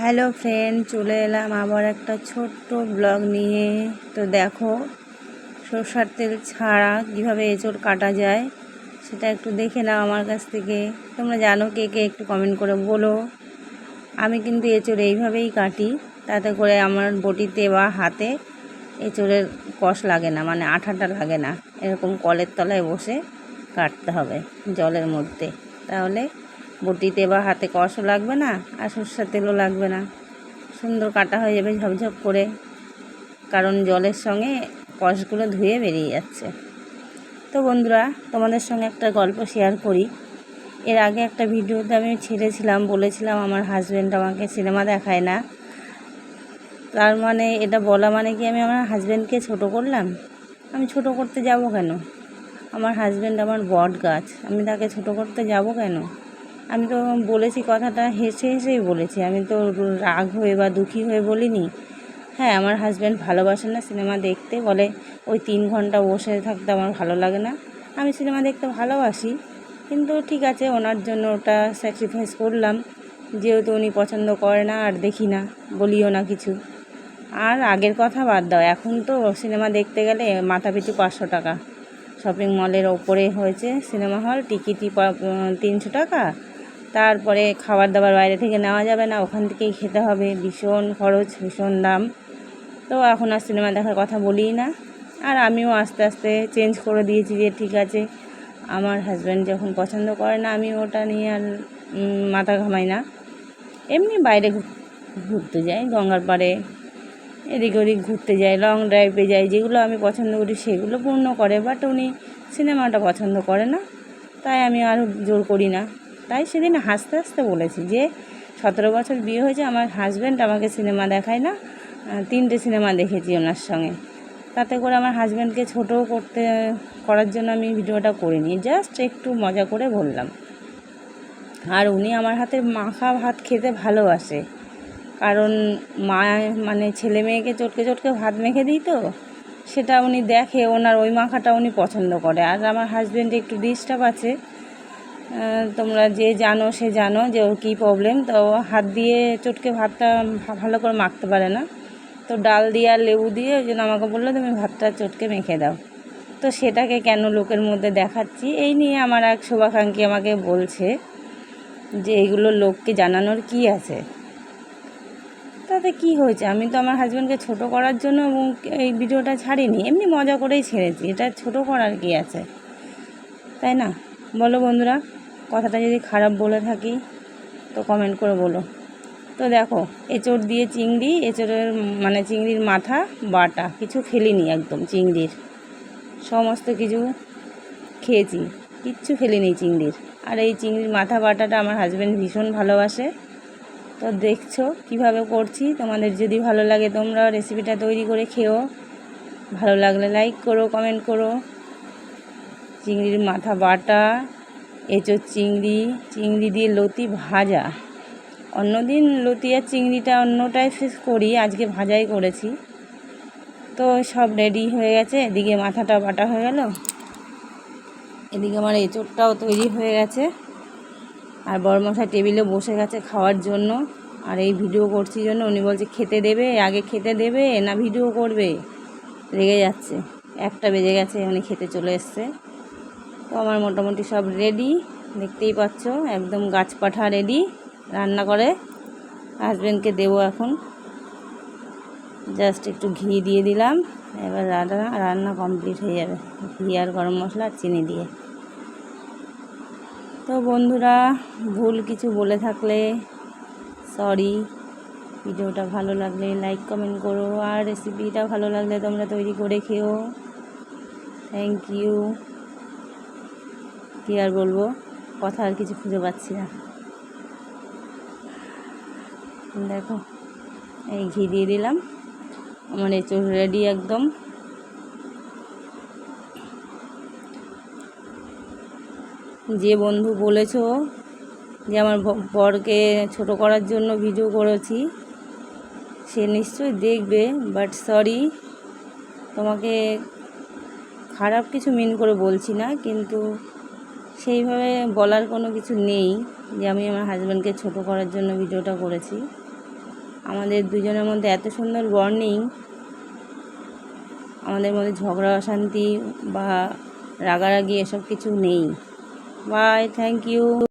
Hello friend, চলে এলাম আবার একটা ছোট্ট ব্লগ নিয়ে। তো দেখো, সরষের তেল ছাড়া কীভাবে এঁচোড় কাটা যায় সেটা একটু দেখে নাও আমার কাছ থেকে। তোমরা জানো কে কে একটু কমেন্ট করে বলো। আমি কিন্তু এঁচোড় এইভাবেই কাটি, তাতে করে আমার বটিতে বা হাতে এঁচোড়ের কষ লাগে না, মানে আঠাটা লাগে না। এরকম কলের তলায় বসে কাটতে হবে জলের মধ্যে, তাহলে বটিতে বা হাতে কষও লাগবে না আর সরষের তেলও লাগবে না। সুন্দর কাটা হয়ে যাবে ঝপঝপ করে, কারণ জলের সঙ্গে কষগুলো ধুয়ে বেরিয়ে যাচ্ছে। তো বন্ধুরা, তোমাদের সঙ্গে একটা গল্প শেয়ার করি। এর আগে একটা ভিডিওতে আমি ছেড়েছিলাম, বলেছিলাম আমার হাজব্যান্ড আমাকে সিনেমা দেখায় না। তার মানে এটা বলা মানে কি আমি আমার হাজব্যান্ডকে ছোট করলাম? আমি ছোট করতে যাব কেন? আমার হাজব্যান্ড আমার বট গাছ, আমি তাকে ছোট করতে যাব কেন? আমি তো বলেছি, কথাটা হেসে হেসেই বলেছি, আমি তো রাগ হয়ে বা দুঃখী হয়ে বলিনি। হ্যাঁ, আমার হাজব্যান্ড ভালোবাসে না সিনেমা দেখতে, বলে ওই 3 ঘন্টা বসে থাকতে আমার ভালো লাগে না। আমি সিনেমা দেখতে ভালোবাসি, কিন্তু ঠিক আছে, ওনার জন্য ওটা স্যাক্রিফাইস করলাম, যেহেতু উনি পছন্দ করে না আর দেখি না, বলিও না কিছু। আর আগের কথা বাদ দাও, এখন তো সিনেমা দেখতে গেলে মাথাপিছু 500 টাকা। শপিং মলের ওপরে হয়েছে সিনেমা হল, টিকিটই 300 টাকা। তারপরে খাবার দাবার বাইরে থেকে নেওয়া যাবে না, ওখান থেকেই খেতে হবে, ভীষণ খরচ, ভীষণ দাম। তো এখন আর সিনেমা দেখার কথা বলি না। আর আমিও আস্তে আস্তে চেঞ্জ করে দিয়েছি যে ঠিক আছে, আমার হাজব্যান্ড যখন পছন্দ করে না, আমি ওটা নিয়ে আর মাথা ঘামাই না। এমনি বাইরে ঘুরতে যাই, গঙ্গার পাড়ে এদিক ওদিক ঘুরতে যাই, লং ড্রাইভে যাই, যেগুলো আমি পছন্দ করি সেগুলো পূর্ণ করে। বাট উনি সিনেমাটা পছন্দ করে না, তাই আমি আরও জোর করি না। তাই সেদিন হাসতে হাসতে বলেছি যে 17 বছর বিয়ে হয়েছে, আমার হাজব্যান্ড আমাকে সিনেমা দেখায় না। 3টে সিনেমা দেখেছি ওনার সঙ্গে। তাতে করে আমার হাজব্যান্ডকে ছোটো করার জন্য আমি ভিডিওটা করিনি, জাস্ট একটু মজা করে বললাম। আর উনি আমার হাতে মাখা ভাত খেতে ভালোবাসে, কারণ মানে ছেলে মেয়েকে চটকে চটকে ভাত মেখে দিই, তো সেটা উনি দেখে, ওনার ওই মাখাটা উনি পছন্দ করে। আর আমার হাজব্যান্ড একটু ডিস্টার্ব আছে, তোমরা যে জানো সে জানো যে ওর কী প্রবলেম। তো হাত দিয়ে চটকে ভাতটা ভালো করে মাখতে পারে না, তো ডাল দিয়ে আর লেবু দিয়ে, ওই জন্য আমাকে বললো তুমি ভাতটা চটকে মেখে দাও। তো সেটাকে কেন লোকের মধ্যে দেখাচ্ছি, এই নিয়ে আমার এক শুভাকাঙ্ক্ষী আমাকে বলছে যে এগুলো লোককে জানানোর কি আছে, তাতে কি হয়েছে? আমি তো আমার হাজব্যান্ডকে ছোট করার জন্য এই ভিডিওটা ছাড়িনি, এমনি মজা করেই ছেড়েছি। এটা ছোট করার কি আছে, তাই না? বলো বন্ধুরা, কথাটা যদি খারাপ বলে থাকি তো কমেন্ট করে বলো। তো দেখো, এঁচোড় দিয়ে চিংড়ি, এঁচোড়ের মানে চিংড়ির মাথা বাটা, কিছু ফেলিনি, একদম চিংড়ির সমস্ত কিছু খেয়েছি, কিচ্ছু ফেলিনি চিংড়ির। আর এই চিংড়ির মাথা বাটাটা আমার হাজব্যান্ড ভীষণ ভালোবাসে। তো দেখছো কিভাবে করছি, তোমাদের যদি ভালো লাগে তোমরা রেসিপিটা তৈরি করে খেও। ভালো লাগলে লাইক করো, কমেন্ট করো। চিংড়ির মাথা বাটা, এঁচোড় চিংড়ি, চিংড়ি দিয়ে লতি ভাজা। অন্যদিন লতি আর চিংড়িটা অন্যটাই করি, আজকে ভাজাই করেছি। তো সব রেডি হয়ে গেছে, এদিকে মাথাটা বাটা হয়ে গেল, এদিকে আমার এঁচোড়টাও তৈরি হয়ে গেছে। আর বড়মশাই টেবিলে বসে গেছে খাওয়ার জন্য। আর এই ভিডিও করছি জন্য উনি বলছে খেতে দেবে, আগে খেতে দেবে না ভিডিও করবে, রেগে যাচ্ছে। 1টা বেজে গেছে, উনি খেতে চলে এসছে। তো আমার মোটামুটি সব রেডি, দেখতেই পাচ্ছ, একদম গাছপাঠা রেডি রান্না করে হাজব্যান্ডকে দেবো এখন। জাস্ট একটু ঘি দিয়ে দিলাম, এবার রান্না কমপ্লিট হয়ে যাবে, ঘি আর গরম মশলা আর চিনি দিয়ে। তো বন্ধুরা, ভুল কিছু বলে থাকলে সরি। ভিডিওটা ভালো লাগলে লাইক কমেন্ট করো, আর রেসিপিটা ভালো লাগলে তোমরা তৈরি করে খেও। Thank you. কী আর বলবো, কথা আর কিছু খুঁজে পাচ্ছি না। দেখো, এই ঘি দিয়ে দিলাম, আমার এঁচোড় রেডি একদম। যে বন্ধু বলেছো যে আমার বরকে ছোট করার জন্য ভিডিও করেছি, সে নিশ্চয়ই দেখবে, বাট সরি, তোমাকে খারাপ কিছু মিন করে বলছি না, কিন্তু সেইভাবে বলার কোনো কিছু নেই যে আমি আমার হাজব্যান্ডকে ছোট করার জন্য ভিডিওটা করেছি। আমাদের দুজনের মধ্যে এত সুন্দর বন্ডিং, আমাদের মধ্যে ঝগড়া অশান্তি বা রাগারাগি এসব কিছু নেই। Bye, thank you.